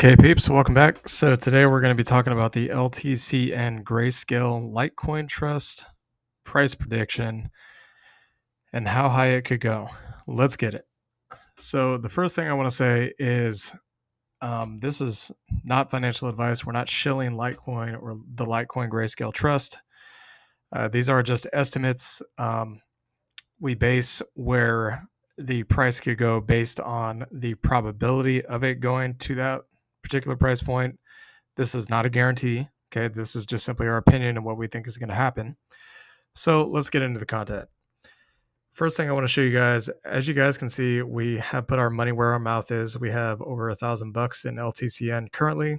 Okay, peeps, welcome back. So today we're going to be talking about the LTCN Grayscale Litecoin Trust price prediction and how high it could go. Let's get it. So the first thing I want to say is this is not financial advice. We're not shilling Litecoin or the Litecoin Grayscale Trust. These are just estimates. We base where the price could go based on the probability of it going to that particular price point. This is not a guarantee. Okay. This is just simply our opinion and what we think is going to happen. So let's get into the content. First thing I want to show you guys, as you guys can see, we have put our money where our mouth is. We have over $1,000 in LTCN currently.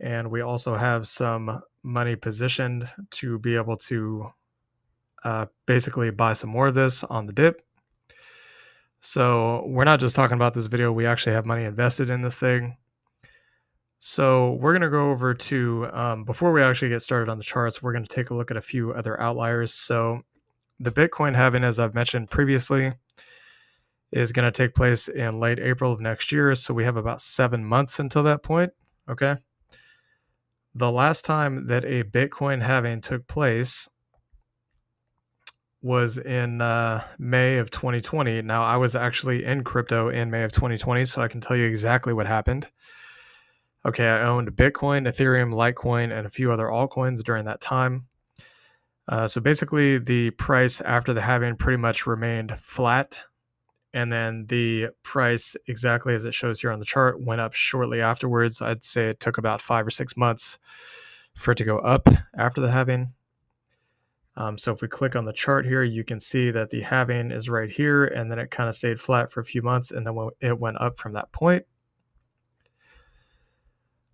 And we also have some money positioned to be able to basically buy some more of this on the dip. So we're not just talking about this video. We actually have money invested in this thing. So we're going to go over to, before we actually get started on the charts, we're going to take a look at a few other outliers. So the Bitcoin halving, as I've mentioned previously, is going to take place in late April of next year. So we have about 7 months until that point. Okay. The last time that a Bitcoin halving took place was in May of 2020. Now, I was actually in crypto in May of 2020, so I can tell you exactly what happened. Okay, I owned Bitcoin, Ethereum, Litecoin, and a few other altcoins during that time. So basically, the price after the halving pretty much remained flat. And then the price, exactly as it shows here on the chart, went up shortly afterwards. I'd say it took about 5 or 6 months for it to go up after the halving. So if we click on the chart here, you can see that the halving is right here, and then it kind of stayed flat for a few months, and then it went up from that point.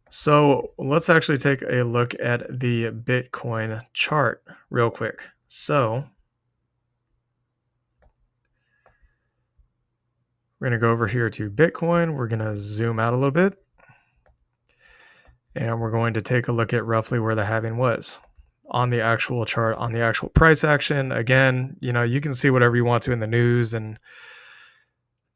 So let's actually take a look at the Bitcoin chart real quick. So we're going to go over here to Bitcoin. We're going to zoom out a little bit. And we're going to take a look at roughly where the halving was on the actual chart, on the actual price action. Again, you can see whatever you want to in the news, and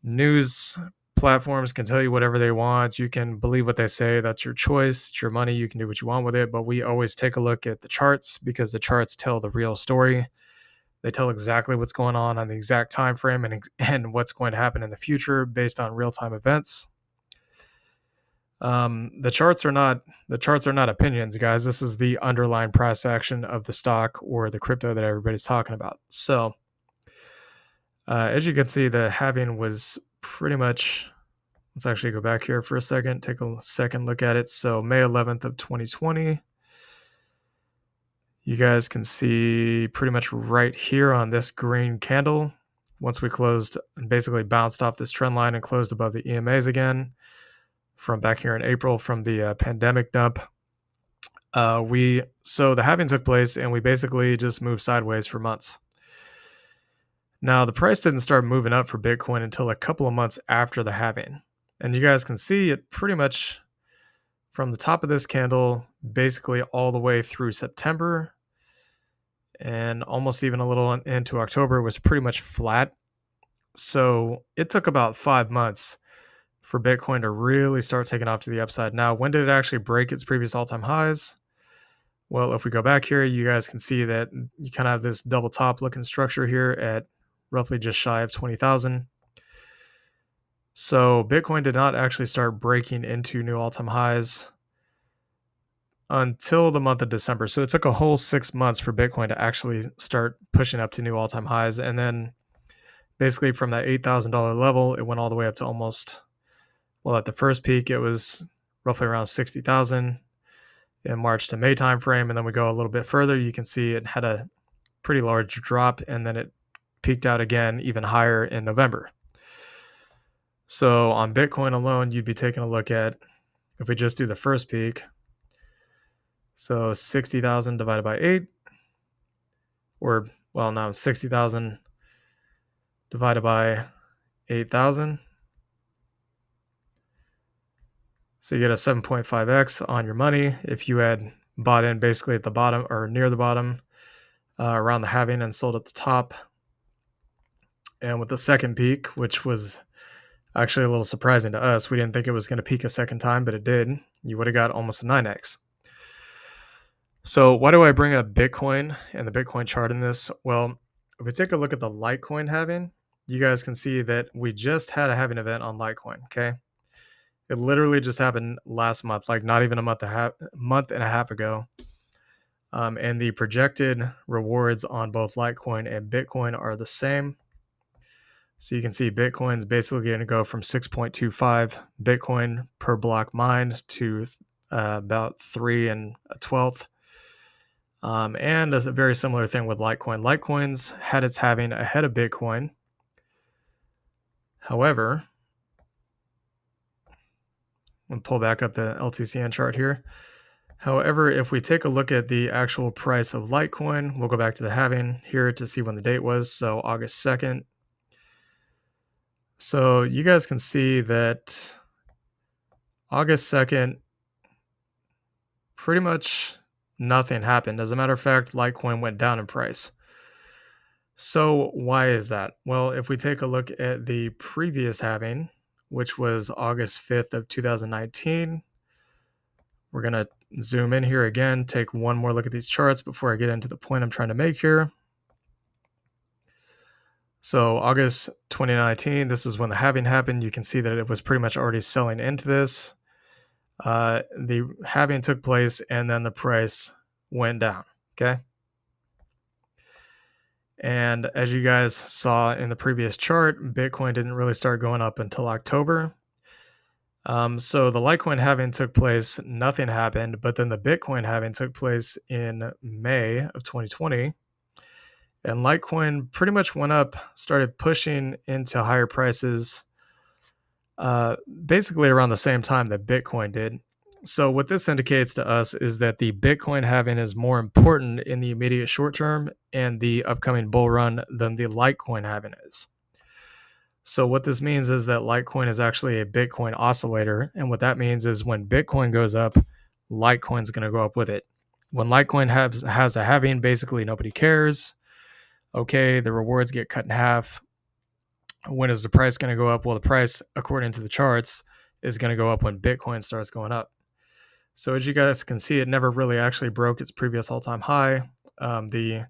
news platforms can tell you whatever they want. You can believe what they say. That's your choice. It's your money. You can do what you want with it. But we always take a look at the charts because the charts tell the real story. They tell exactly what's going on the exact time frame and what's going to happen in the future based on real-time events. The charts are not opinions, guys. This is the underlying price action of the stock or the crypto that everybody's talking about. So as you can see, the halving was pretty much, let's actually go back here for a second, take a second look at it. So May 11th of 2020, you guys can see pretty much right here on this green candle, once we closed and basically bounced off this trend line and closed above the EMAs again from back here in April from the pandemic dump. So the halving took place and we basically just moved sideways for months. Now, the price didn't start moving up for Bitcoin until a couple of months after the halving. And you guys can see it pretty much from the top of this candle, basically all the way through September and almost even a little into October was pretty much flat. So it took about 5 months for Bitcoin to really start taking off to the upside. Now, when did it actually break its previous all-time highs? Well, if we go back here, you guys can see that you kind of have this double top looking structure here at roughly just shy of 20,000. So Bitcoin did not actually start breaking into new all-time highs until the month of December. So it took a whole 6 months for Bitcoin to actually start pushing up to new all-time highs. And then basically from that $8,000 level, it went all the way up to almost, well, at the first peak, it was roughly around 60,000 in March to May timeframe. And then we go a little bit further, you can see it had a pretty large drop, and then it peaked out again even higher in November. So on Bitcoin alone, you'd be taking a look at, if we just do the first peak, so 60,000 divided by 8, or, well, no, 60,000 divided by 8,000. So you get a 7.5x on your money if you had bought in basically at the bottom or near the bottom around the halving and sold at the top. And with the second peak, which was Actually, a little surprising to us. We didn't think it was going to peak a second time, but it did. You would have got almost a 9x. So why do I bring up Bitcoin and the Bitcoin chart in this? Well, if we take a look at the Litecoin halving, you guys can see that we just had a halving event on Litecoin. Okay, it literally just happened last month, like not even a month and a half ago. And the projected rewards on both Litecoin and Bitcoin are the same. So you can see Bitcoin's basically going to go from 6.25 Bitcoin per block mined to about 3 and a twelfth. And a very similar thing with Litecoin. Litecoin's had its halving ahead of Bitcoin. However, I'm going to pull back up the LTCN chart here. However, if we take a look at the actual price of Litecoin, we'll go back to the halving here to see when the date was. So August 2nd. So you guys can see that August 2nd, pretty much nothing happened. As a matter of fact, Litecoin went down in price. So why is that? Well, if we take a look at the previous halving, which was August 5th of 2019, we're going to zoom in here again, take one more look at these charts before I get into the point I'm trying to make here. So August 2019, this is when the halving happened. You can see that it was pretty much already selling into this. The halving took place and then the price went down. Okay. And as you guys saw in the previous chart, Bitcoin didn't really start going up until October. So the Litecoin halving took place, nothing happened, but then the Bitcoin halving took place in May of 2020. And Litecoin pretty much went up, started pushing into higher prices, basically around the same time that Bitcoin did. So what this indicates to us is that the Bitcoin halving is more important in the immediate short term and the upcoming bull run than the Litecoin halving is. So what this means is that Litecoin is actually a Bitcoin oscillator. And what that means is when Bitcoin goes up, Litecoin's going to go up with it. When Litecoin has a halving, basically nobody cares. Okay, the rewards get cut in half. When is the price going to go up? Well, the price, according to the charts, is going to go up when Bitcoin starts going up. So as you guys can see, it never really actually broke its previous all-time high. The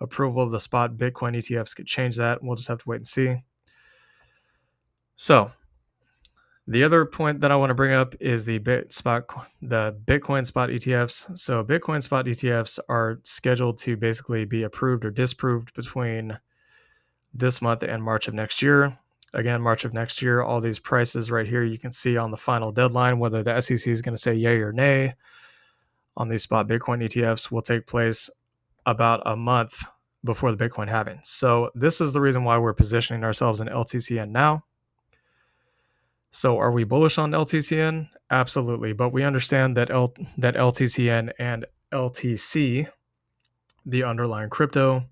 approval of the spot Bitcoin ETFs could change that. We'll just have to wait and see. So the other point that I want to bring up is the Bitcoin spot ETFs. So Bitcoin spot ETFs are scheduled to basically be approved or disproved between this month and March of next year. Again, March of next year, all these prices right here, you can see on the final deadline whether the SEC is going to say yay or nay on these spot Bitcoin ETFs will take place about a month before the Bitcoin halving. So this is the reason why we're positioning ourselves in LTCN now. So are we bullish on LTCN? Absolutely. But we understand that that LTCN and LTC, the underlying crypto,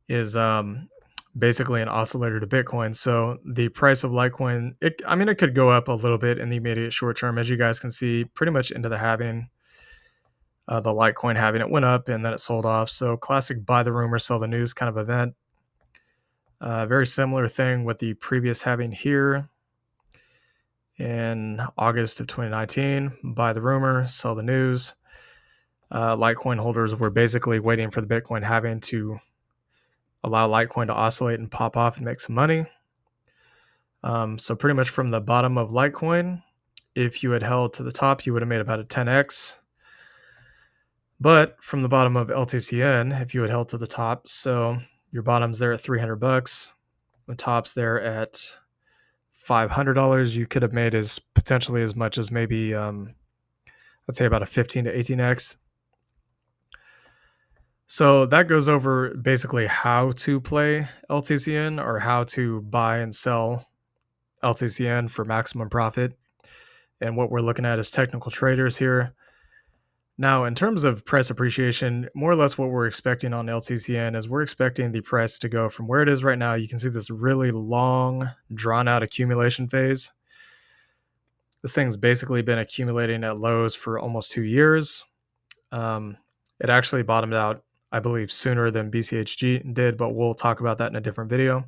is basically an oscillator to Bitcoin. So the price of Litecoin, it could go up a little bit in the immediate short term. As you guys can see, pretty much into the halving, the Litecoin halving, it went up and then it sold off. So classic buy the rumor, sell the news kind of event. Very similar thing with the previous halving here in August of 2019. Buy the rumor, sell the news. Litecoin holders were basically waiting for the Bitcoin halving to allow Litecoin to oscillate and pop off and make some money. So pretty much from the bottom of Litecoin, if you had held to the top, you would have made about a 10x. But from the bottom of LTCN, if you had held to the top, so your bottom's there at $300, the top's there at $500, you could have made as potentially as much as maybe, let's say about a 15 to 18x. So that goes over basically how to play LTCN or how to buy and sell LTCN for maximum profit. And what we're looking at is technical traders here. Now, in terms of price appreciation, more or less what we're expecting on LTCN is we're expecting the price to go from where it is right now. You can see this really long, drawn-out accumulation phase. This thing's basically been accumulating at lows for almost 2 years. It actually bottomed out, I believe, sooner than BCHG did, but we'll talk about that in a different video.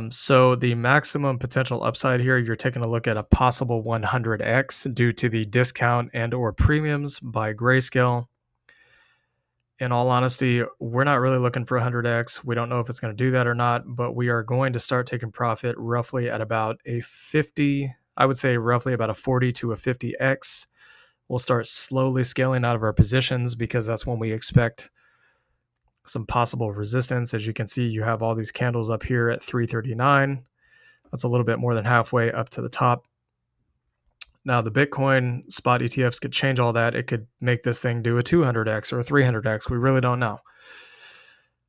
So the maximum potential upside here, you're taking a look at a possible 100x due to the discount and or premiums by Grayscale. In all honesty, we're not really looking for 100x. We don't know if it's going to do that or not, but we are going to start taking profit roughly at about a 50, I would say roughly about a 40 to a 50x. We'll start slowly scaling out of our positions because that's when we expect some possible resistance. As you can see, you have all these candles up here at 339. That's a little bit more than halfway up to the top. Now, the Bitcoin spot ETFs could change all that. It could make this thing do a 200x or a 300x. We really don't know.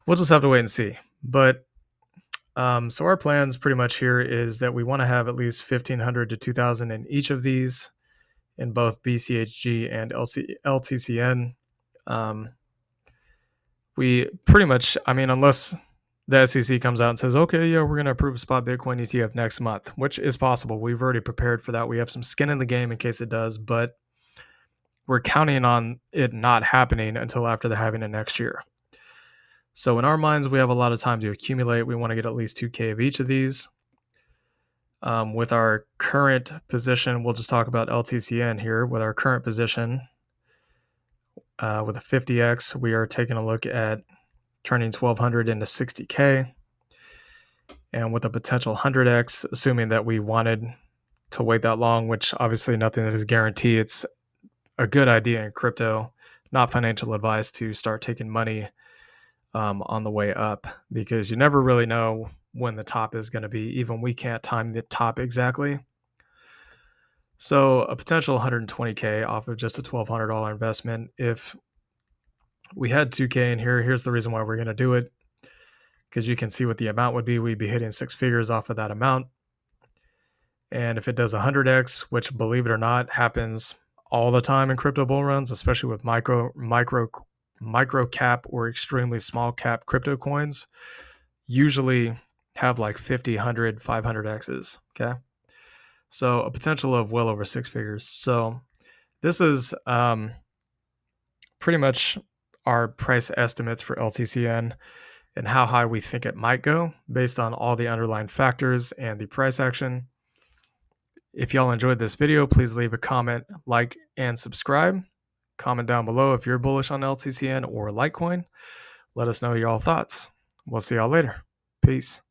We'll just have to wait and see. But so our plans pretty much here is that we want to have at least 1,500 to 2,000 in each of these in both BCHG and LTCN. We pretty much, I mean, unless the SEC comes out and says, okay, yeah, we're going to approve a spot Bitcoin ETF next month, which is possible. We've already prepared for that. We have some skin in the game in case it does, but we're counting on it not happening until after the halving of next year. So in our minds, we have a lot of time to accumulate. We want to get at least 2K of each of these. With our current position, we'll just talk about LTCN here. With our current position, with a 50x, we are taking a look at turning 1,200 into 60K. And with a potential 100x, assuming that we wanted to wait that long, which obviously nothing that is guaranteed. It's a good idea in crypto, not financial advice, to start taking money on the way up, because you never really know when the top is going to be. Even we can't time the top exactly. So a potential 120K off of just a $1,200 investment. If we had 2K in here, here's the reason why we're going to do it, because you can see what the amount would be. We'd be hitting six figures off of that amount. And if it does 100x, which, believe it or not, happens all the time in crypto bull runs, especially with micro cap or extremely small cap crypto coins, usually have like 50, 100, 500x's. Okay. So a potential of well over six figures. So this is pretty much our price estimates for LTCN and how high we think it might go based on all the underlying factors and the price action. If y'all enjoyed this video, please leave a comment, like, and subscribe. Comment down below if you're bullish on LTCN or Litecoin. Let us know y'all thoughts. We'll see y'all later. Peace.